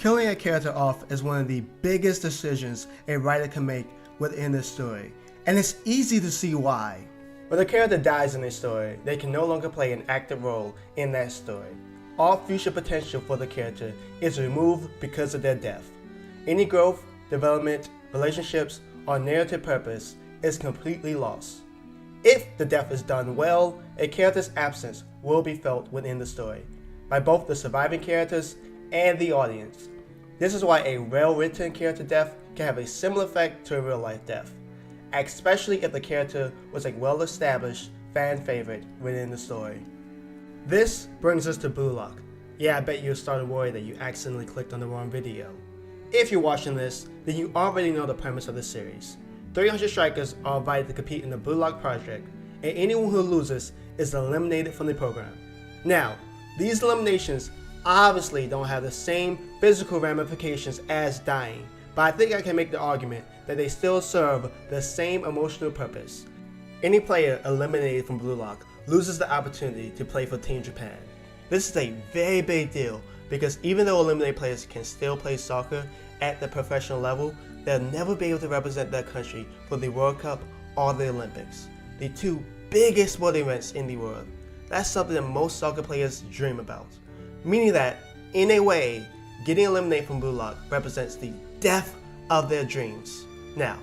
Killing a character off is one of the biggest decisions a writer can make within the story, and it's easy to see why. When a character dies in a story, they can no longer play an active role in that story. All future potential for the character is removed because of their death. Any growth, development, relationships, or narrative purpose is completely lost. If the death is done well, a character's absence will be felt within the story, by both the surviving characters and the audience. This is why a well-written character death can have a similar effect to a real-life death, especially if the character was a well-established fan favorite within the story. This brings us to Blue Lock. Yeah, I bet you started worried that you accidentally clicked on the wrong video. If you're watching this, then you already know the premise of the series. 300 strikers are invited to compete in the Blue Lock project, and anyone who loses is eliminated from the program. Now, these eliminations obviously don't have the same physical ramifications as dying, but I think I can make the argument that they still serve the same emotional purpose. Any player eliminated from Blue Lock loses the opportunity to play for Team Japan. This is a very big deal because even though eliminated players can still play soccer at the professional level, they'll never be able to represent their country for the World Cup or the Olympics, the two biggest sporting events in the world. That's something that most soccer players dream about, meaning that, in a way, getting eliminated from Blue Lock represents the death of their dreams. Now,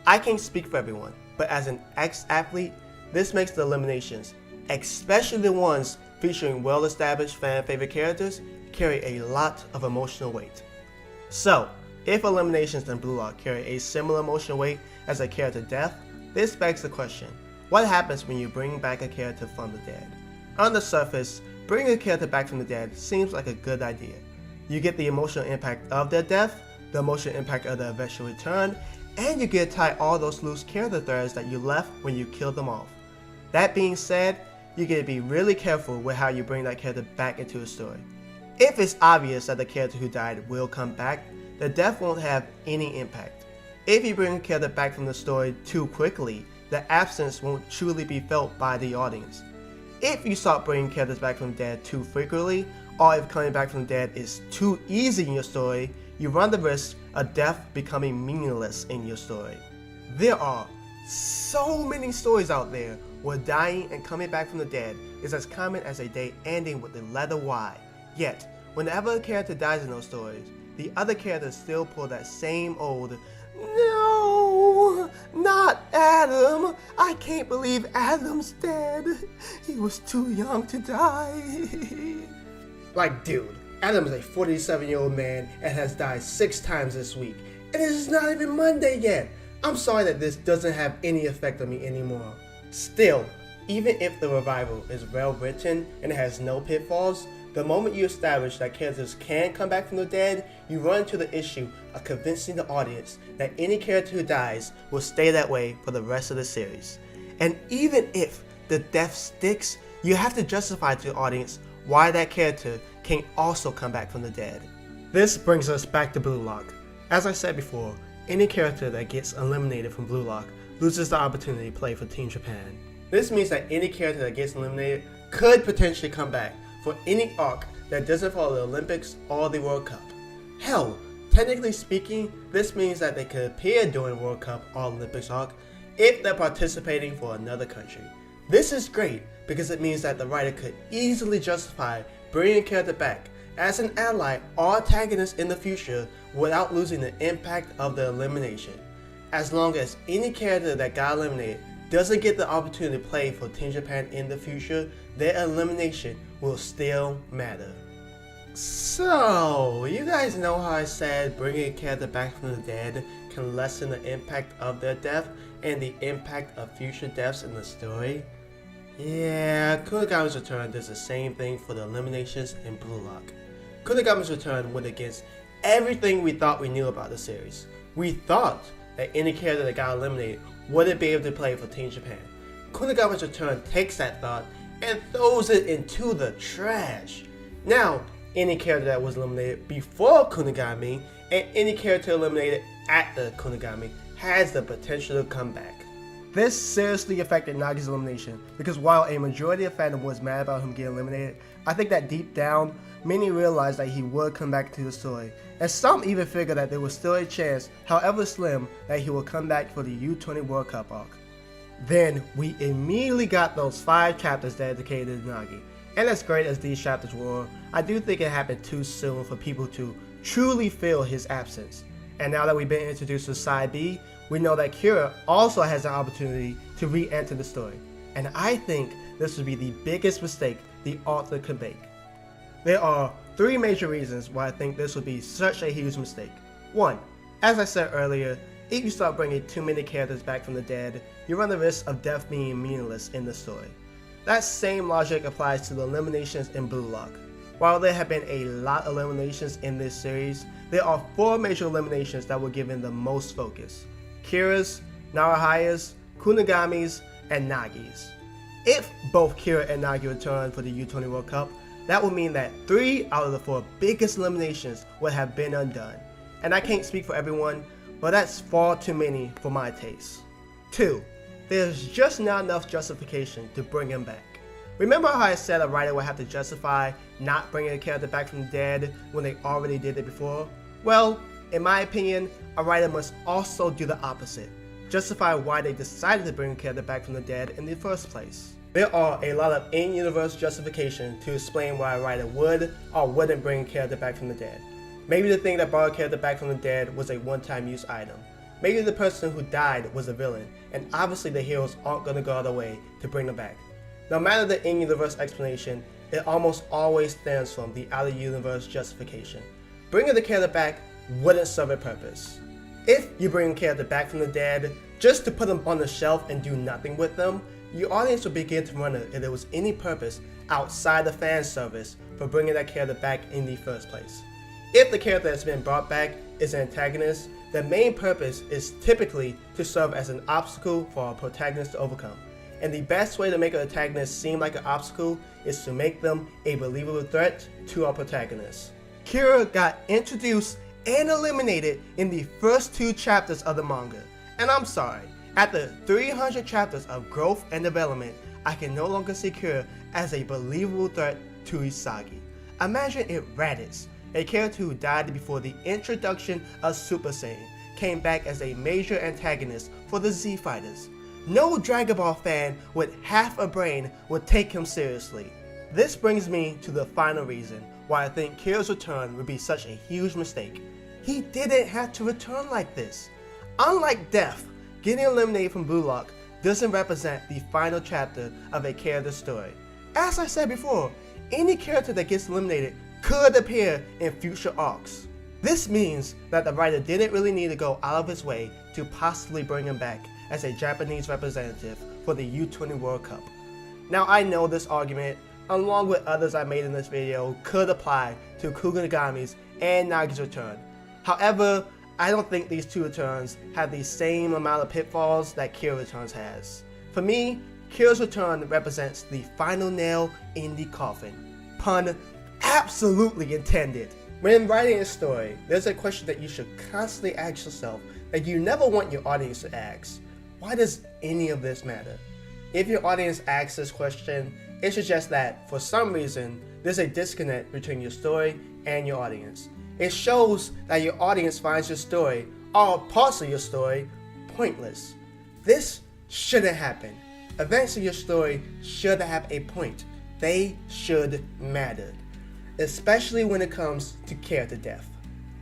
I can't speak for everyone, but as an ex-athlete, this makes the eliminations, especially the ones featuring well-established fan-favorite characters, carry a lot of emotional weight. So, if eliminations in Blue Lock carry a similar emotional weight as a character death, this begs the question, what happens when you bring back a character from the dead? On the surface, bringing a character back from the dead seems like a good idea. You get the emotional impact of their death, the emotional impact of their eventual return, and you get to tie all those loose character threads that you left when you killed them off. That being said, you get to be really careful with how you bring that character back into a story. If it's obvious that the character who died will come back, the death won't have any impact. If you bring a character back from the story too quickly, the absence won't truly be felt by the audience. If you start bringing characters back from the dead too frequently, or if coming back from the dead is too easy in your story, you run the risk of death becoming meaningless in your story. There are so many stories out there where dying and coming back from the dead is as common as a day ending with the letter Y. Yet, whenever a character dies in those stories, the other characters still pull that same old, "No, not Adam. I can't believe Adam's dead. He was too young to die." Like, dude, Adam is a 47-year-old man and has died 6 times this week, and it is not even Monday yet. I'm sorry that this doesn't have any effect on me anymore. Still, even if the revival is well written and it has no pitfalls, the moment you establish that characters can come back from the dead, you run into the issue of convincing the audience that any character who dies will stay that way for the rest of the series. And even if the death sticks, you have to justify to the audience why that character can also come back from the dead. This brings us back to Blue Lock. As I said before, any character that gets eliminated from Blue Lock loses the opportunity to play for Team Japan. This means that any character that gets eliminated could potentially come back for any arc that doesn't follow the Olympics or the World Cup. Hell, technically speaking, this means that they could appear during World Cup or Olympics arc if they're participating for another country. This is great because it means that the writer could easily justify bringing a character back as an ally or antagonist in the future without losing the impact of the elimination. As long as any character that got eliminated doesn't get the opportunity to play for Team Japan in the future, their elimination will still matter. So, you guys know how I said bringing a character back from the dead can lessen the impact of their death and the impact of future deaths in the story? Yeah, Kunigami's Return does the same thing for the eliminations in Blue Lock. Kunigami's Return went against everything we thought we knew about the series. We thought that any character that got eliminated wouldn't be able to play for Team Japan. Kunigami's Return takes that thought and throws it into the trash. Now, any character that was eliminated before Kunigami and any character eliminated at the Kunigami has the potential to come back. This seriously affected Nagi's elimination, because while a majority of fandom was mad about him getting eliminated, I think that deep down, many realized that he would come back to the story, and some even figured that there was still a chance, however slim, that he would come back for the U20 World Cup arc. Then, we immediately got those 5 chapters dedicated to Nagi, and as great as these chapters were, I do think it happened too soon for people to truly feel his absence. And now that we've been introduced to Side B, we know that Kira also has an opportunity to re-enter the story, and I think this would be the biggest mistake the author could make. There are 3 major reasons why I think this would be such a huge mistake. 1. As I said earlier, if you start bringing too many characters back from the dead, you run the risk of death being meaningless in the story. That same logic applies to the eliminations in Blue Lock. While there have been a lot of eliminations in this series, there are 4 major eliminations that were given the most focus: Kira's, Naruhaya's, Kunigami's, and Nagi's. If both Kira and Nagi return for the U20 World Cup, that would mean that 3 out of the 4 biggest eliminations would have been undone. And I can't speak for everyone, but that's far too many for my taste. 2. There's just not enough justification to bring him back. Remember how I said a writer would have to justify not bringing a character back from the dead when they already did it before? Well, in my opinion, a writer must also do the opposite. Justify why they decided to bring a character back from the dead in the first place. There are a lot of in-universe justification to explain why a writer would or wouldn't bring a character back from the dead. Maybe the thing that brought a character back from the dead was a one-time use item. Maybe the person who died was a villain, and obviously the heroes aren't going to go out of their way to bring them back. No matter the in-universe explanation, it almost always stems from the out-of-universe justification. Bringing the character back wouldn't serve a purpose. If you bring a character back from the dead just to put them on the shelf and do nothing with them, your audience will begin to wonder if there was any purpose outside the fan service for bringing that character back in the first place. If the character that's been brought back is an antagonist, the main purpose is typically to serve as an obstacle for our protagonist to overcome. And the best way to make an antagonist seem like an obstacle is to make them a believable threat to our protagonist. Kira got introduced and eliminated in the first 2 chapters of the manga. And I'm sorry, after 300 chapters of growth and development, I can no longer see Kira as a believable threat to Isagi. Imagine if Raditz, a character who died before the introduction of Super Saiyan, came back as a major antagonist for the Z Fighters. No Dragon Ball fan with half a brain would take him seriously. This brings me to the final reason why I think Kira's return would be such a huge mistake. He didn't have to return like this. Unlike Death, getting eliminated from Blue Lock doesn't represent the final chapter of a character's story. As I said before, any character that gets eliminated could appear in future arcs. This means that the writer didn't really need to go out of his way to possibly bring him back as a Japanese representative for the U20 World Cup. Now I know this argument, along with others I made in this video, could apply to Kunigami's and Nagi's return. However, I don't think these 2 returns have the same amount of pitfalls that Kira returns has. For me, Kira's return represents the final nail in the coffin. Pun absolutely intended. When writing a story, there's a question that you should constantly ask yourself that you never want your audience to ask. Why does any of this matter? If your audience asks this question, it suggests that, for some reason, there's a disconnect between your story and your audience. It shows that your audience finds your story, or parts of your story, pointless. This shouldn't happen. Events in your story should have a point. They should matter. Especially when it comes to character death.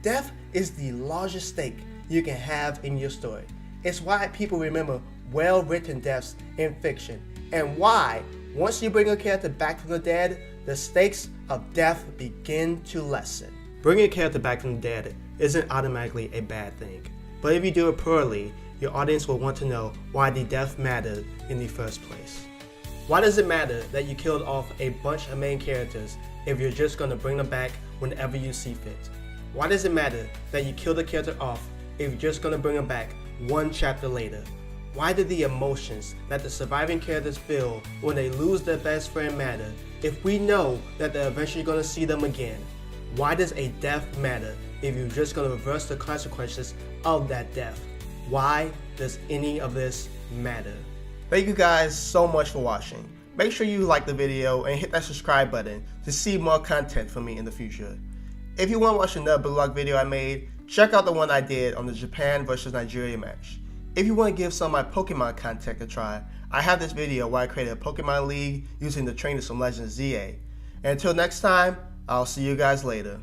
Death is the largest stake you can have in your story. It's why people remember well-written deaths in fiction, and why, once you bring a character back from the dead, the stakes of death begin to lessen. Bringing a character back from the dead isn't automatically a bad thing, but if you do it poorly, your audience will want to know why the death mattered in the first place. Why does it matter that you killed off a bunch of main characters if you're just going to bring them back whenever you see fit? Why does it matter that you killed a character off if you're just going to bring them back 1 chapter later? Why do the emotions that the surviving characters feel when they lose their best friend matter if we know that they're eventually going to see them again? Why does a death matter if you're just going to reverse the consequences of that death? Why does any of this matter. Thank you guys so much for watching. Make sure you like the video and hit that subscribe button to see more content from me in the future. If you want to watch another Blue Lock video I made, check out the one I did on the Japan versus Nigeria match. If you want to give some of my Pokemon content a try, I have this video where I created a Pokemon League using the trainers from Legends ZA. And until next time, I'll see you guys later.